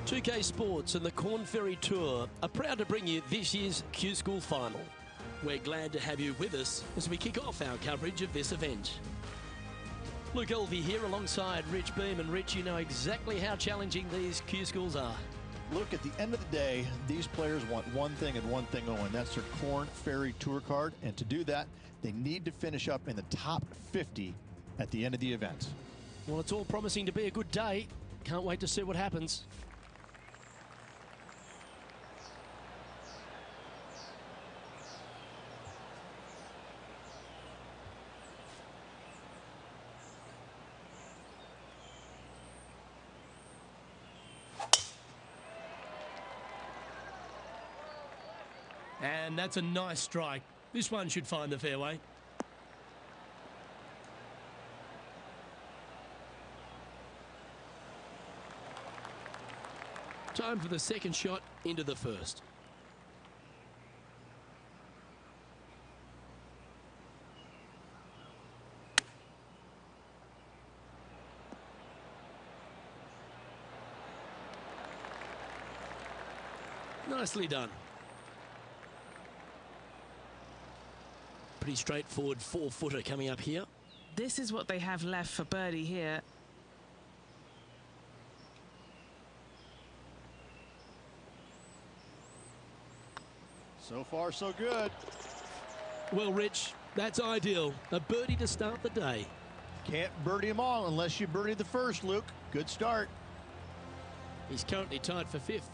2K Sports and the Korn Ferry Tour are proud to bring you this year's Q School Final. We're glad to have you with us as we kick off our coverage of this event. Luke Elvey here alongside Rich Beam, and Rich, you know exactly how challenging these Q Schools are. Look, at the end of the day, these players want one thing and one thing only, and that's their Korn Ferry Tour card. And to do that, they need to finish up in the top 50 at the end of the event. Well, it's all promising to be a good day. Can't wait to see what happens. And that's a nice strike. This one should find the fairway. Time for the second shot into the first. Nicely done. Pretty straightforward four-footer coming up here. This is what they have left for birdie here. So far, so good. Well, Rich, that's ideal. A birdie to start the day. Can't birdie them all unless you birdie the first, Luke. Good start. He's currently tied for fifth.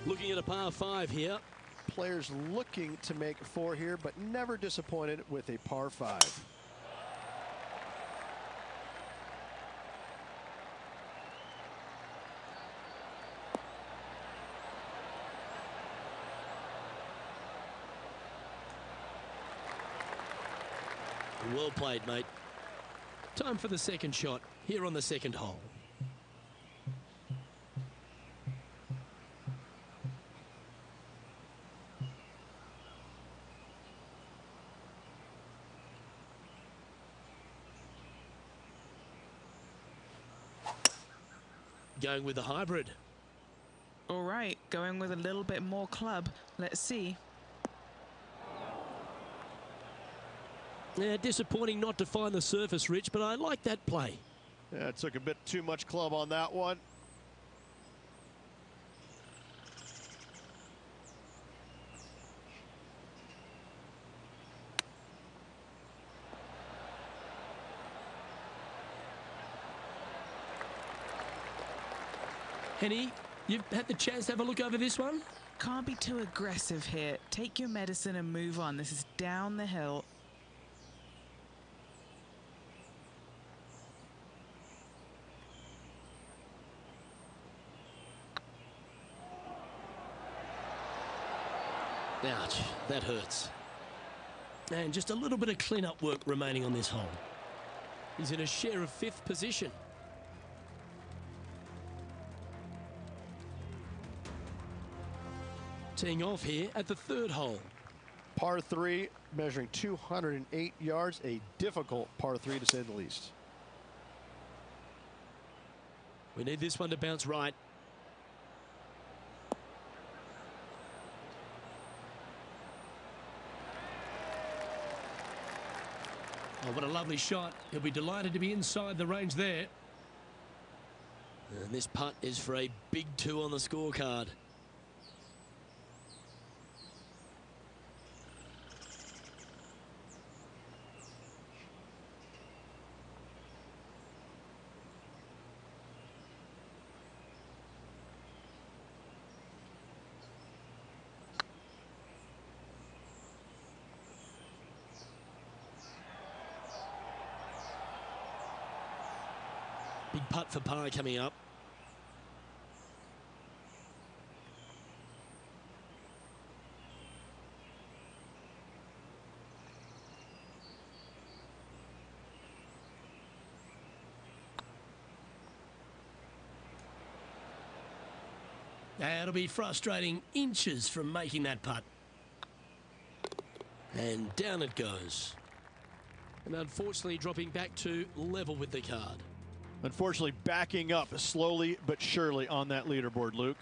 Looking at a par 5 here. Players looking to make 4 here, but never disappointed with a par 5. Well played, mate. Time for the second shot here on the second hole. Going with the hybrid. All right, going with a little bit more club. Let's see. Yeah, disappointing not to find the surface, Rich, but I like that play. Yeah, it took a bit too much club on that one. Henny, you've had the chance to have a look over this one? Can't be too aggressive here. Take your medicine and move on. This is down the hill. Ouch, that hurts. And just a little bit of clean-up work remaining on this hole. He's in a share of 5th position. Teeing off here at the 3rd hole. Par 3, measuring 208 yards, a difficult par 3 to say the least. We need this one to bounce right. Oh, what a lovely shot. He'll be delighted to be inside the range there. And this putt is for a big 2 on the scorecard. Big putt for par coming up. That'll be frustrating, inches from making that putt. And down it goes. And unfortunately dropping back to level with the card. Unfortunately, backing up slowly but surely on that leaderboard, Luke.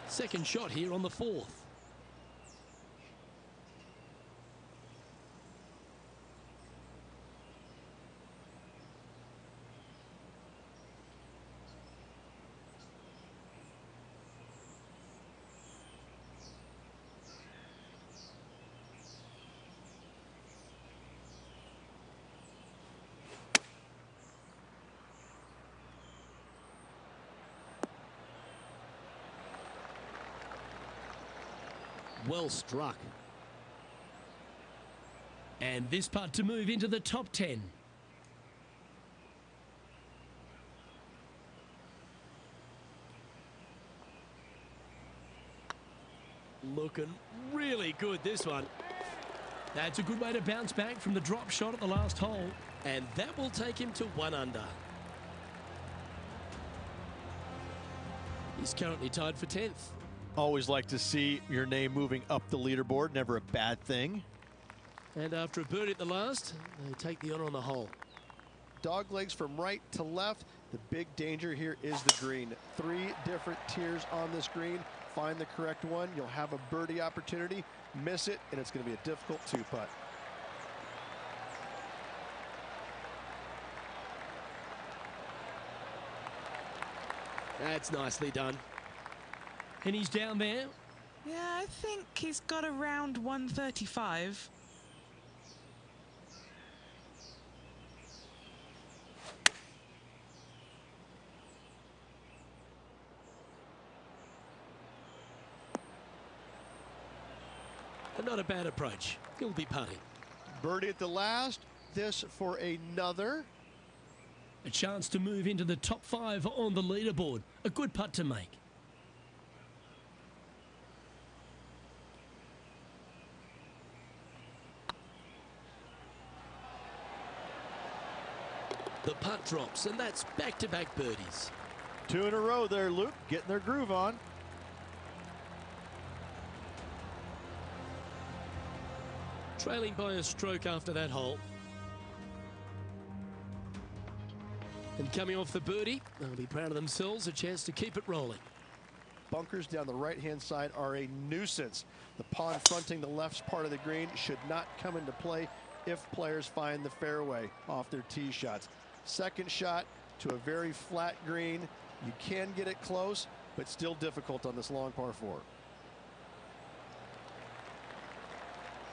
Second shot here on the 4th. Well struck. And this putt to move into the top 10. Looking really good, this one. That's a good way to bounce back from the drop shot at the last hole. And that will take him to 1 under. He's currently tied for 10th. Always like to see your name moving up the leaderboard. Never a bad thing. And after a birdie at the last, they take the honor on the hole. Dog legs from right to left. The big danger here is the green. 3 different tiers on this green. Find the correct one. You'll have a birdie opportunity. Miss it, and it's going to be a difficult 2-putt. That's nicely done. And he's down there. Yeah, I think he's got around 135. And not a bad approach. He'll be putting. Birdie at the last. This for another. A chance to move into the top 5 on the leaderboard. A good putt to make. The putt drops, and that's back-to-back birdies. 2 in a row there, Luke. Getting their groove on. Trailing by a stroke after that hole. And coming off the birdie, they'll be proud of themselves, a chance to keep it rolling. Bunkers down the right-hand side are a nuisance. The pond fronting the left part of the green should not come into play if players find the fairway off their tee shots. Second shot to a very flat green. You can get it close, but still difficult on this long par 4.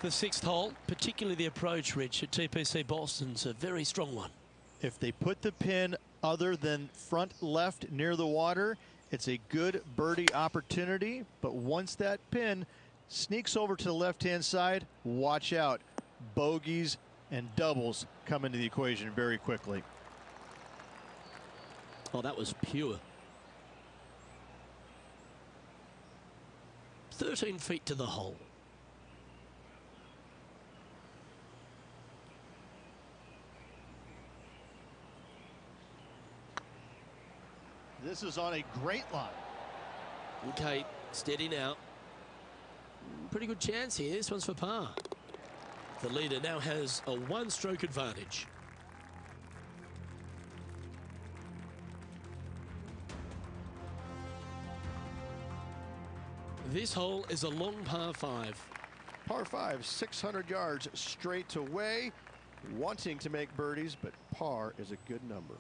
The 6th hole, particularly the approach, Rich, at TPC Boston's a very strong one. If they put the pin other than front left near the water, it's a good birdie opportunity. But once that pin sneaks over to the left-hand side, watch out. Bogeys and doubles come into the equation very quickly. Oh, that was pure. 13 feet to the hole. This is on a great line. Okay, steady now. Pretty good chance here. This one's for par. The leader now has a 1-stroke advantage. This hole is a long par 5. Par 5, 600 yards straight away. Wanting to make birdies, but par is a good number.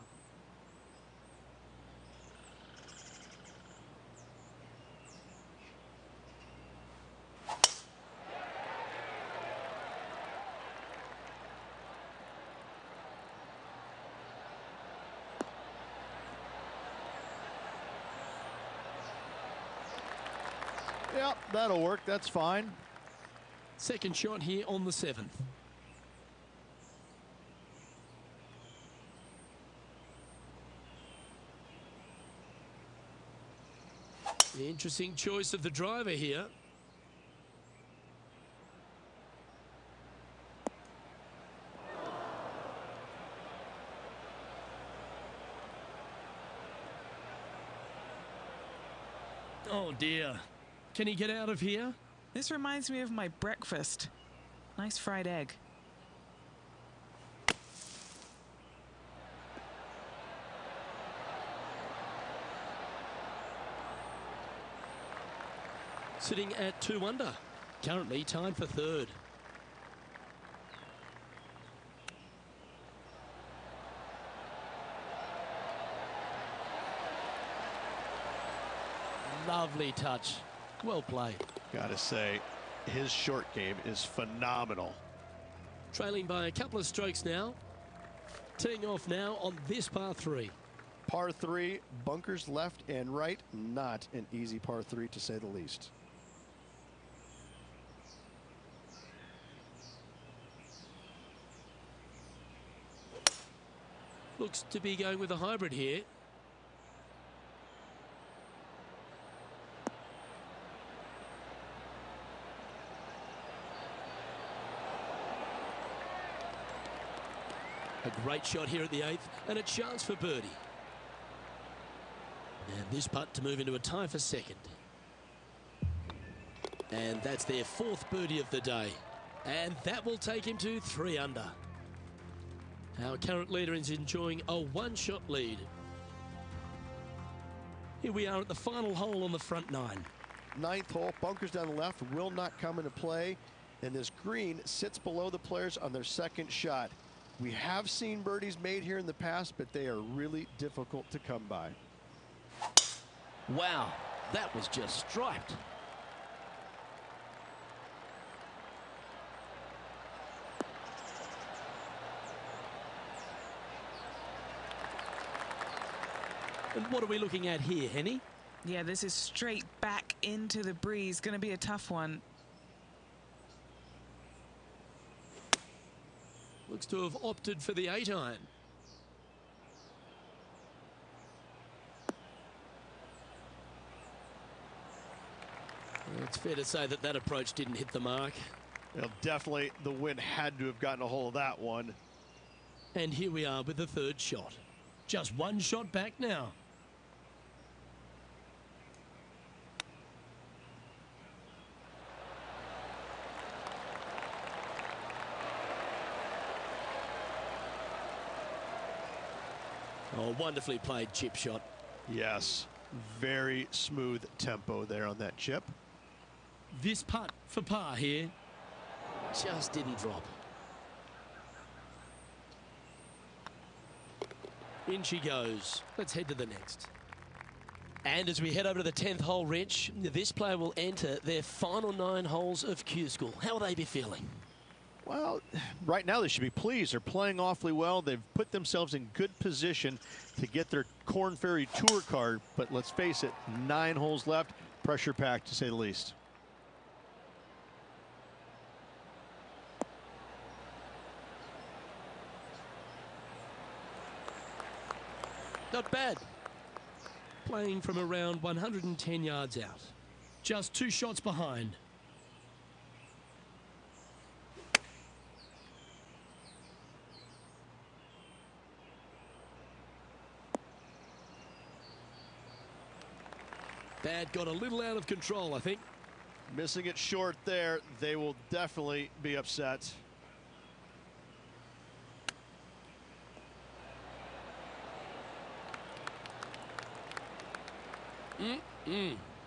Yep, that'll work. That's fine. Second shot here on the 7th. Interesting choice of the driver here. Oh dear. Can he get out of here? This reminds me of my breakfast. Nice fried egg. Sitting at 2 under. Currently tied for third. Lovely touch. Well played. Gotta say, his short game is phenomenal. Trailing by a couple of strokes now. Teeing off now on this par 3. Par 3, bunkers left and right. Not an easy par 3 to say the least. Looks to be going with a hybrid here. A great shot here at the 8th and a chance for birdie. And this putt to move into a tie for second. And that's their 4th birdie of the day. And that will take him to 3 under. Our current leader is enjoying a 1-shot lead. Here we are at the final hole on the front 9. 9th hole, bunkers down the left will not come into play, and this green sits below the players on their 2nd shot. We have seen birdies made here in the past, but they are really difficult to come by. Wow, that was just striped. And what are we looking at here, Henny? Yeah, this is straight back into the breeze. Going to be a tough one. Looks to have opted for the 8-iron. It's fair to say that that approach didn't hit the mark. Well, definitely the wind had to have gotten a hold of that one. And here we are with the 3rd shot. Just 1 shot back now. Oh, wonderfully played chip shot. Yes, very smooth tempo there on that chip. This putt for par here just didn't drop. In she goes. Let's head to the next. And as we head over to the 10th hole, Rich, this player will enter their final 9 holes of Q School. How will they be feeling? Well, right now they should be pleased. They're playing awfully well. They've put themselves in good position to get their Korn Ferry Tour card. But let's face it, 9 holes left. Pressure packed, to say the least. Not bad. Playing from around 110 yards out. Just 2 shots behind. That got a little out of control, I think. Missing it short there. They will definitely be upset.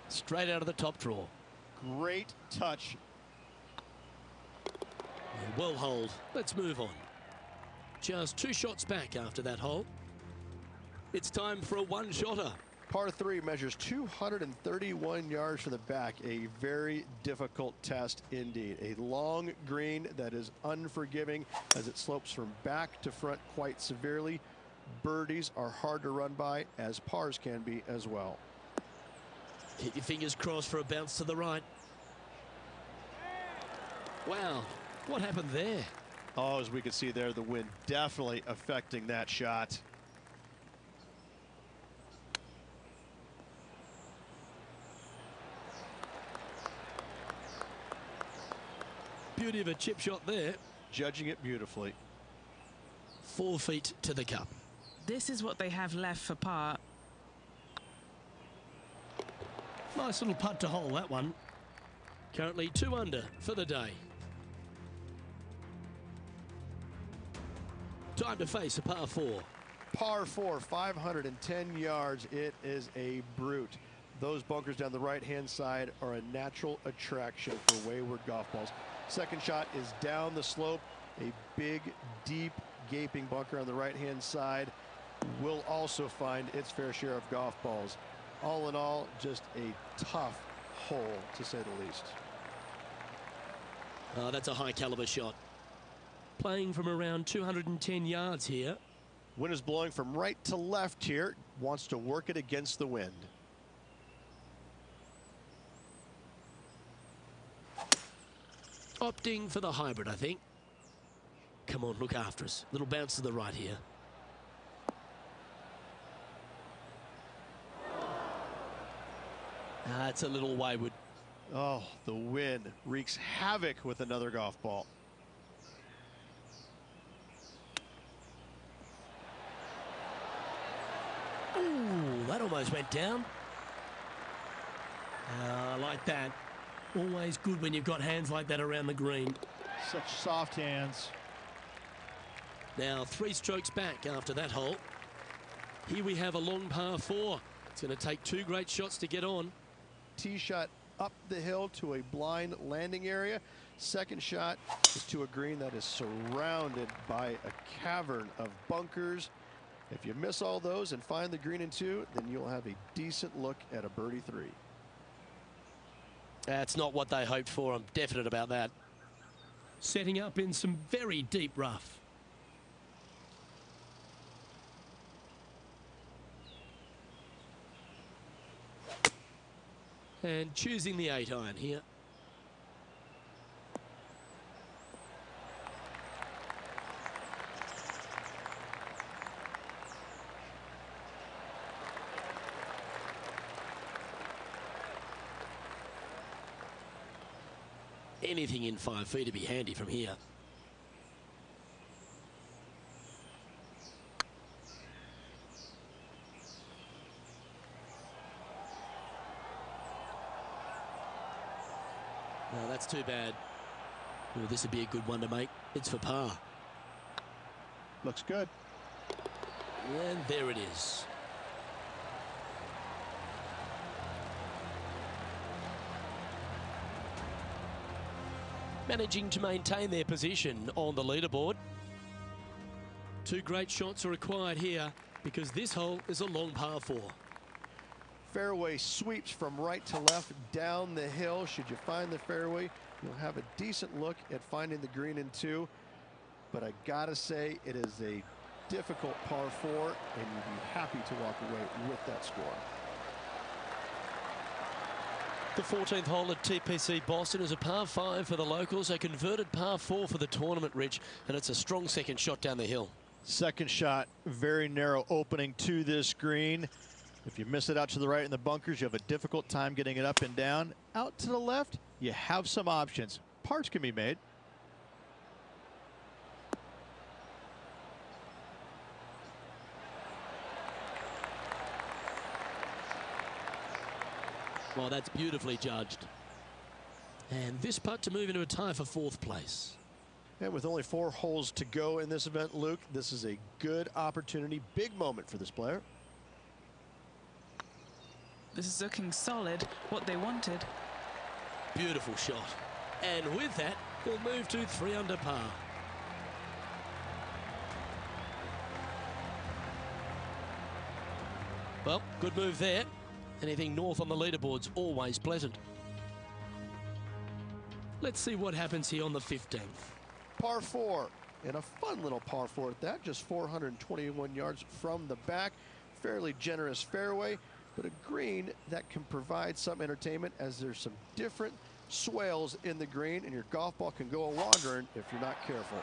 Straight out of the top draw. Great touch. Well hold. Let's move on. Just 2 shots back after that hole. It's time for a 1-shotter. Par 3 measures 231 yards from the back. A very difficult test indeed. A long green that is unforgiving as it slopes from back to front quite severely. Birdies are hard to run by, as pars can be as well. Keep your fingers crossed for a bounce to the right. Wow, what happened there? Oh, as we can see there, the wind definitely affecting that shot. Beauty of a chip shot there. Judging it beautifully. 4 feet to the cup. This is what they have left for par. Nice little putt to hole, that one. Currently 2 under for the day. Time to face a par 4. Par 4, 510 yards. It is a brute. Those bunkers down the right-hand side are a natural attraction for wayward golf balls. Second shot is down the slope. A big, deep, gaping bunker on the right-hand side will also find its fair share of golf balls. All in all, just a tough hole, to say the least. Oh, that's a high caliber shot. Playing from around 210 yards here. Wind is blowing from right to left here. Wants to work it against the wind. Opting for the hybrid, I think. Come on, look after us. Little bounce to the right here. It's a little wayward. Oh, the wind wreaks havoc with another golf ball. Ooh, that almost went down. I like that. Always good when you've got hands like that around the green. Such soft hands. Now 3 strokes back after that hole. Here we have a long par 4. It's going to take 2 great shots to get on. Tee shot up the hill to a blind landing area. Second shot is to a green that is surrounded by a cavern of bunkers. If you miss all those and find the green in 2, then you'll have a decent look at a birdie 3. That's not what they hoped for. I'm definite about that. Setting up in some very deep rough. And choosing the 8-iron here. Anything in 5 feet to be handy from here. No, that's too bad. Oh, this would be a good one to make. It's for par. Looks good. And there it is. Managing to maintain their position on the leaderboard. 2 great shots are required here because this hole is a long par 4. Fairway sweeps from right to left down the hill. Should you find the fairway, you'll have a decent look at finding the green in 2. But I gotta say, it is a difficult par 4, and you'd be happy to walk away with that score. The 14th hole at TPC Boston is a par 5 for the locals, a converted par 4 for the tournament, Rich, and it's a strong second shot down the hill. Second shot, very narrow opening to this green. If you miss it out to the right in the bunkers, you have a difficult time getting it up and down. Out to the left, you have some options. Parts can be made. Well, that's beautifully judged. And this putt to move into a tie for 4th place. And with only 4 holes to go in this event, Luke, this is a good opportunity, big moment for this player. This is looking solid, what they wanted. Beautiful shot. And with that, we'll move to 3 under par. Well, good move there. Anything north on the leaderboard's always pleasant. Let's see what happens here on the 15th. Par 4, and a fun little par 4 at that, just 421 yards from the back. Fairly generous fairway, but a green that can provide some entertainment as there's some different swales in the green, and your golf ball can go a-wandering if you're not careful.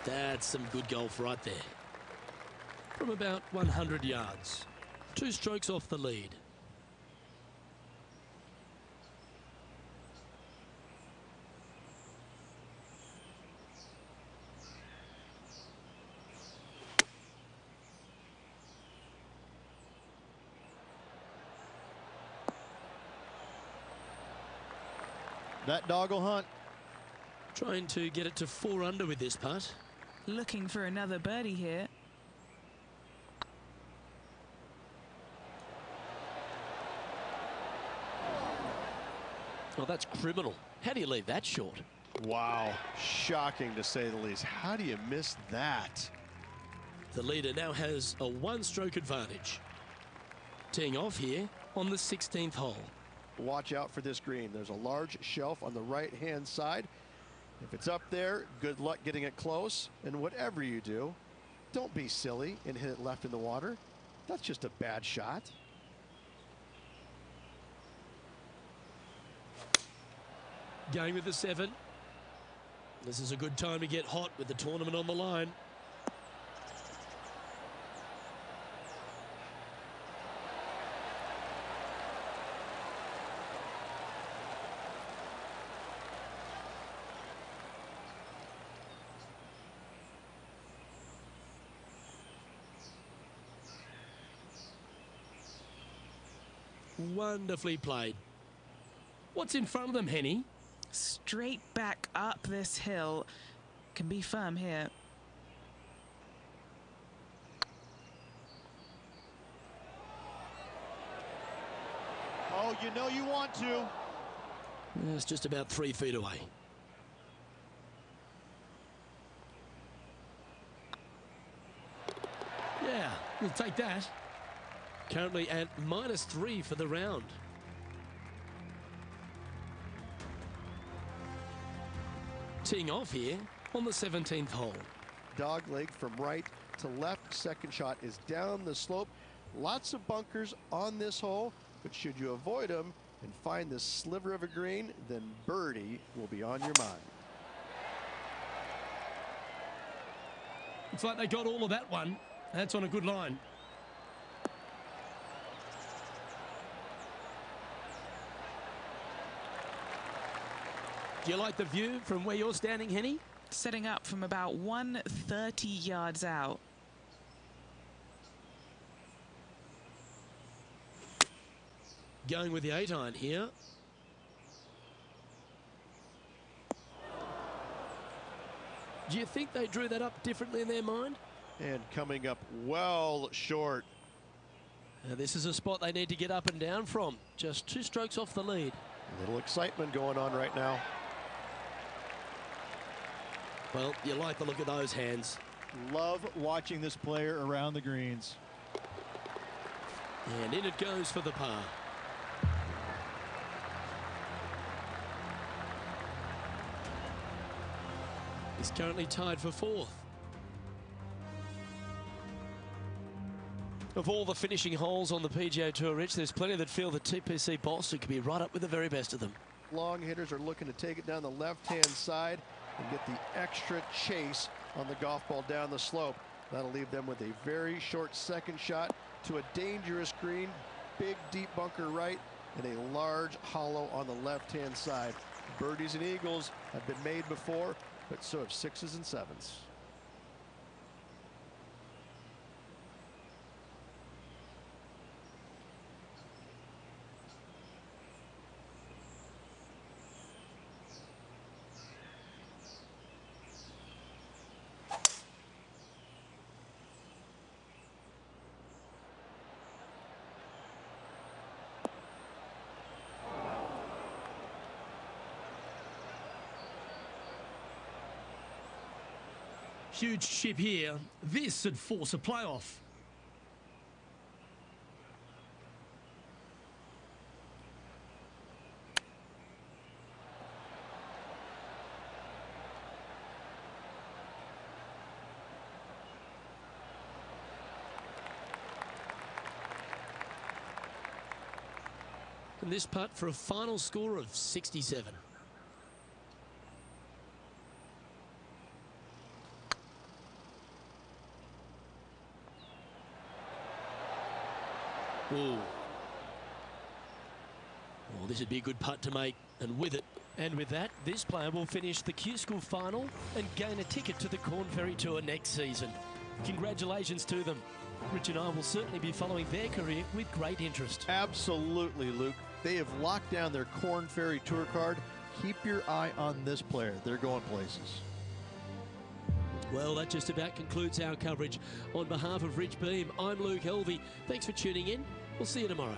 That's some good golf right there. From about 100 yards. 2 strokes off the lead. That dog will hunt. Trying to get it to 4 under with this putt. Looking for another birdie here. Well, that's criminal. How do you leave that short? Wow, shocking to say the least. How do you miss that? The leader now has a 1-stroke advantage. Teeing off here on the 16th hole. Watch out for this green. There's a large shelf on the right-hand side. If it's up there, good luck getting it close. And whatever you do, don't be silly and hit it left in the water. That's just a bad shot. Going with the 7. This is a good time to get hot with the tournament on the line. Wonderfully played. What's in front of them, Henny? Straight back up this hill. Can be firm here. Oh, you know you want to. It's just about 3 feet away. Yeah, we'll take that. Currently at -3 for the round. Teeing off here on the 17th hole. Dog leg from right to left. Second shot is down the slope. Lots of bunkers on this hole, but should you avoid them and find this sliver of a green, then birdie will be on your mind. Looks like they got all of that one. That's on a good line. Do you like the view from where you're standing, Henny? Setting up from about 130 yards out. Going with the 8-iron here. Do you think they drew that up differently in their mind? And coming up well short. This is a spot they need to get up and down from. Just 2 strokes off the lead. A little excitement going on right now. Well, you like the look of those hands. Love watching this player around the greens. And in it goes for the par. He's currently tied for 4th. Of all the finishing holes on the PGA Tour, Rich, there's plenty that feel that TPC Boston could be right up with the very best of them. Long hitters are looking to take it down the left-hand side and get the extra chase on the golf ball down the slope. That'll leave them with a very short second shot to a dangerous green, big deep bunker right, and a large hollow on the left-hand side. Birdies and eagles have been made before, but so have 6s and 7s. Huge chip here. This would force a playoff. And this putt for a final score of 67. Ooh. Well, this would be a good putt to make, and with that, this player will finish the Q School final and gain a ticket to the Korn Ferry Tour next season. Congratulations to them. Rich and I will certainly be following their career with great interest. Absolutely, Luke. They have locked down their Korn Ferry Tour card. Keep your eye on this player. They're going places. Well, that just about concludes our coverage. On behalf of Rich Beam, I'm Luke Helvey. Thanks for tuning in. We'll see you tomorrow.